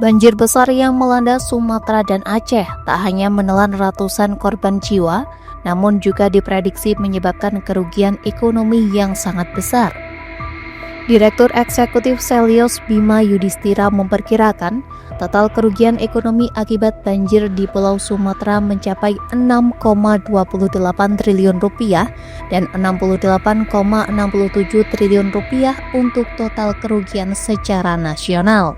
Banjir besar yang melanda Sumatera dan Aceh tak hanya menelan ratusan korban jiwa, namun juga diprediksi menyebabkan kerugian ekonomi yang sangat besar. Direktur Eksekutif Selyos Bima Yudhistira memperkirakan total kerugian ekonomi akibat banjir di Pulau Sumatera mencapai 6,28 triliun rupiah dan 68,67 triliun rupiah untuk total kerugian secara nasional.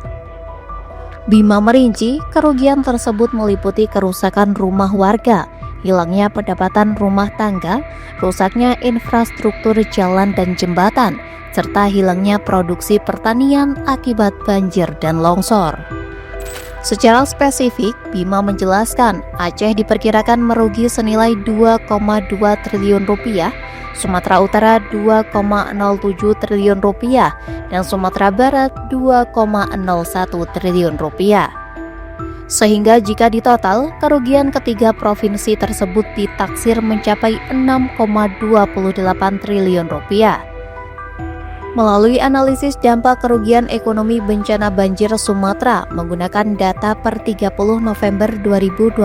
Bima merinci kerugian tersebut meliputi kerusakan rumah warga, hilangnya pendapatan rumah tangga, rusaknya infrastruktur jalan dan jembatan, serta hilangnya produksi pertanian akibat banjir dan longsor. Secara spesifik, Bima menjelaskan Aceh diperkirakan merugi senilai 2,2 triliun rupiah, Sumatera Utara 2,07 triliun rupiah, dan Sumatera Barat 2,01 triliun rupiah. Sehingga jika ditotal, kerugian ketiga provinsi tersebut ditaksir mencapai 6,28 triliun rupiah. Melalui analisis dampak kerugian ekonomi bencana banjir Sumatera menggunakan data per 30 November 2025,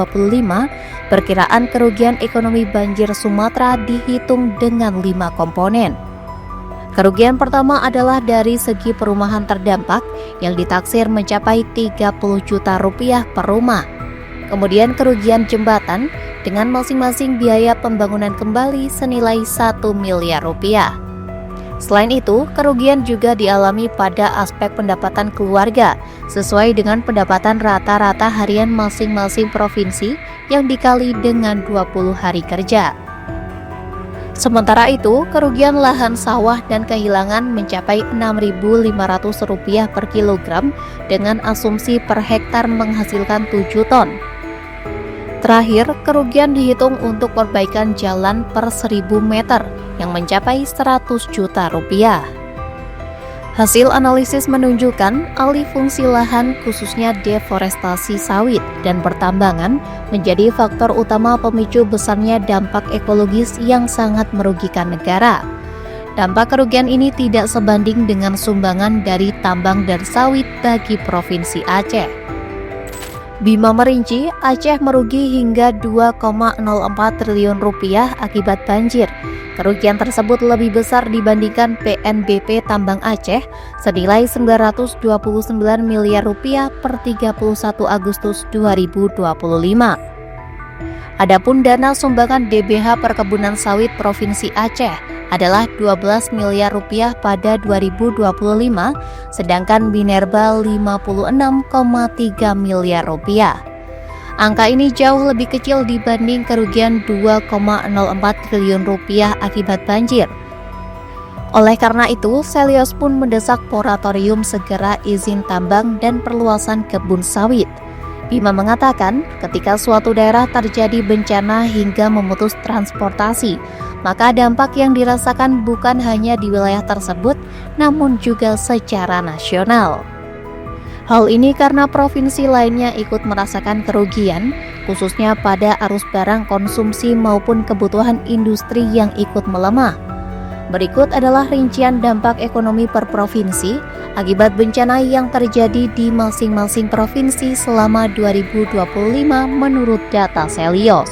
perkiraan kerugian ekonomi banjir Sumatera dihitung dengan 5 komponen. Kerugian pertama adalah dari segi perumahan terdampak yang ditaksir mencapai 30 juta rupiah per rumah. Kemudian kerugian jembatan dengan masing-masing biaya pembangunan kembali senilai 1 miliar rupiah. Selain itu, kerugian juga dialami pada aspek pendapatan keluarga, sesuai dengan pendapatan rata-rata harian masing-masing provinsi yang dikali dengan 20 hari kerja. Sementara itu, kerugian lahan sawah dan kehilangan mencapai Rp6.500 per kilogram dengan asumsi per hektar menghasilkan 7 ton. Terakhir, kerugian dihitung untuk perbaikan jalan per 1.000 meter yang mencapai 100 juta rupiah. Hasil analisis menunjukkan alih fungsi lahan khususnya deforestasi sawit dan pertambangan menjadi faktor utama pemicu besarnya dampak ekologis yang sangat merugikan negara. Dampak kerugian ini tidak sebanding dengan sumbangan dari tambang dan sawit bagi Provinsi Aceh. Bima merinci, Aceh merugi hingga 2,04 triliun rupiah akibat banjir. Kerugian tersebut lebih besar dibandingkan PNBP Tambang Aceh senilai 929 miliar rupiah per 31 Agustus 2025. Adapun dana sumbangan DBH Perkebunan Sawit Provinsi Aceh adalah 12 miliar rupiah pada 2025, sedangkan Minerba 56,3 miliar rupiah. Angka ini jauh lebih kecil dibanding kerugian 2,04 triliun rupiah akibat banjir. Oleh karena itu, Selyos pun mendesak moratorium segera izin tambang dan perluasan kebun sawit. Bima mengatakan, ketika suatu daerah terjadi bencana hingga memutus transportasi, maka dampak yang dirasakan bukan hanya di wilayah tersebut, namun juga secara nasional. Hal ini karena provinsi lainnya ikut merasakan kerugian, khususnya pada arus barang konsumsi maupun kebutuhan industri yang ikut melemah. Berikut adalah rincian dampak ekonomi per provinsi akibat bencana yang terjadi di masing-masing provinsi selama 2025 menurut data Selyos.